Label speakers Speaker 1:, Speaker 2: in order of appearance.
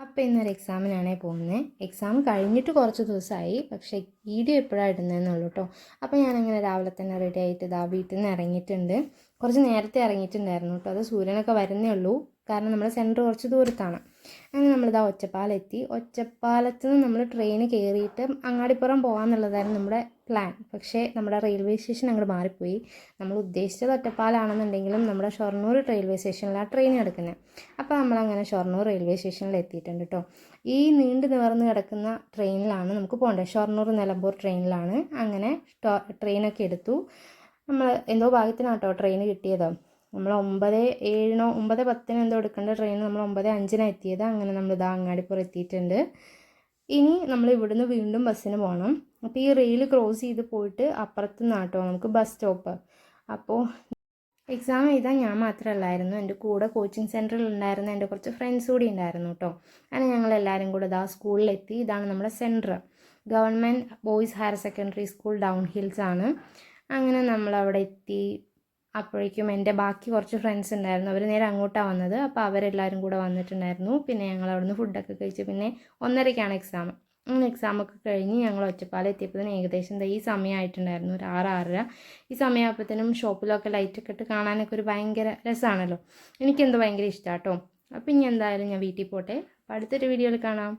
Speaker 1: അപ്പോൾ ഇന്നൊരു എക്സാമിനാണേ പോകുന്നത്. എക്സാം കഴിഞ്ഞിട്ട് കുറച്ച് ദിവസമായി, പക്ഷേ വീഡിയോ എപ്പോഴാണ് ഇടുന്നതെന്നുള്ളൂ കേട്ടോ. അപ്പോൾ ഞാനങ്ങനെ രാവിലെ തന്നെ റെഡി ആയിട്ട് ഇതാ വീട്ടിൽ നിന്ന് ഇറങ്ങിയിട്ടുണ്ട്. കുറച്ച് നേരത്തെ ഇറങ്ങിയിട്ടുണ്ടായിരുന്നു കേട്ടോ. അത് സൂര്യനൊക്കെ വരുന്നേ ഉള്ളൂ, കാരണം നമ്മുടെ സെൻറ്റർ കുറച്ച് ദൂരത്താണ്. അങ്ങനെ നമ്മളിതാ ഒറ്റപ്പാലത്ത് നിന്ന് നമ്മൾ ട്രെയിൻ കയറിയിട്ട് അങ്ങാടിപ്പുറം പോകാമെന്നുള്ളതായിരുന്നു നമ്മുടെ പ്ലാൻ. പക്ഷേ നമ്മുടെ റെയിൽവേ സ്റ്റേഷൻ അങ്ങോട്ട് മാറിപ്പോയി. നമ്മൾ ഉദ്ദേശിച്ചത് ഒറ്റപ്പാലാണെന്നുണ്ടെങ്കിലും നമ്മുടെ ഷൊർണൂർ റെയിൽവേ സ്റ്റേഷനിലാണ് ട്രെയിൻ എടുക്കുന്നത്. അപ്പോൾ നമ്മളങ്ങനെ ഷൊർണൂർ റെയിൽവേ സ്റ്റേഷനിൽ എത്തിയിട്ടുണ്ട് കേട്ടോ. ഈ നീണ്ടു നിവർന്ന് കിടക്കുന്ന ട്രെയിനിലാണ് നമുക്ക് പോകേണ്ടത്. ഷൊർണൂർ നിലമ്പൂർ ട്രെയിനിലാണ്. അങ്ങനെ ട്രെയിനൊക്കെ എടുത്തു. നമ്മൾ എന്തോ ഭാഗ്യത്തിനാട്ടോ ട്രെയിൻ കിട്ടിയത്. നമ്മൾ 9:07 9:10 എന്തോ എടുക്കേണ്ട ട്രെയിൻ നമ്മൾ 9:05 എത്തിയത്. അങ്ങനെ നമ്മളിതാ അങ്ങാടിപ്പുറം എത്തിയിട്ടുണ്ട്. ഇനി നമ്മൾ ഇവിടുന്ന് വീണ്ടും ബസ്സിന് പോകണം. അപ്പോൾ ഈ റെയിൽ ക്രോസ് ചെയ്ത് പോയിട്ട് അപ്പുറത്ത് നിന്നാട്ടോ നമുക്ക് ബസ് സ്റ്റോപ്പ്. അപ്പോൾ എക്സാം എഴുതാൻ ഞാൻ മാത്രമല്ലായിരുന്നു, എൻ്റെ കൂടെ കോച്ചിങ് സെൻറ്ററിൽ ഉണ്ടായിരുന്ന എൻ്റെ കുറച്ച് ഫ്രണ്ട്സ് കൂടി ഉണ്ടായിരുന്നു കേട്ടോ. അങ്ങനെ ഞങ്ങളെല്ലാവരും കൂടെ ഇതാ സ്കൂളിലെത്തി. ഇതാണ് നമ്മുടെ centre, government boys higher secondary school down hills ആണ്. അങ്ങനെ നമ്മളവിടെ എത്തി. അപ്പോഴേക്കും എൻ്റെ ബാക്കി കുറച്ച് ഫ്രണ്ട്സ് ഉണ്ടായിരുന്നു, അവർ നേരെ അങ്ങോട്ടാണ് വന്നത്. അപ്പോൾ അവരെല്ലാവരും കൂടെ വന്നിട്ടുണ്ടായിരുന്നു. പിന്നെ ഞങ്ങൾ അവിടുന്ന് ഫുഡൊക്കെ കഴിച്ച് പിന്നെ 1:30ക്കാണ് എക്സാം. അങ്ങനെ എക്സാമൊക്കെ കഴിഞ്ഞ് ഞങ്ങൾ ഒറ്റപ്പാലം എത്തിയപ്പോഴത്തേന് ഏകദേശം ഈ സമയമായിട്ടുണ്ടായിരുന്നു, ഒരു 6-6:30. ഈ സമയമായപ്പോഴത്തേനും ഷോപ്പിലൊക്കെ ലൈറ്റൊക്കെ ഇട്ട് കാണാനൊക്കെ ഒരു ഭയങ്കര രസമാണല്ലോ. എനിക്കെന്തോ ഭയങ്കര ഇഷ്ടമാണ് കേട്ടോ. അപ്പോൾ ഇനി എന്തായാലും ഞാൻ വീട്ടിൽ പോട്ടെ. അപ്പോൾ അടുത്തൊരു വീഡിയോയിൽ കാണാം.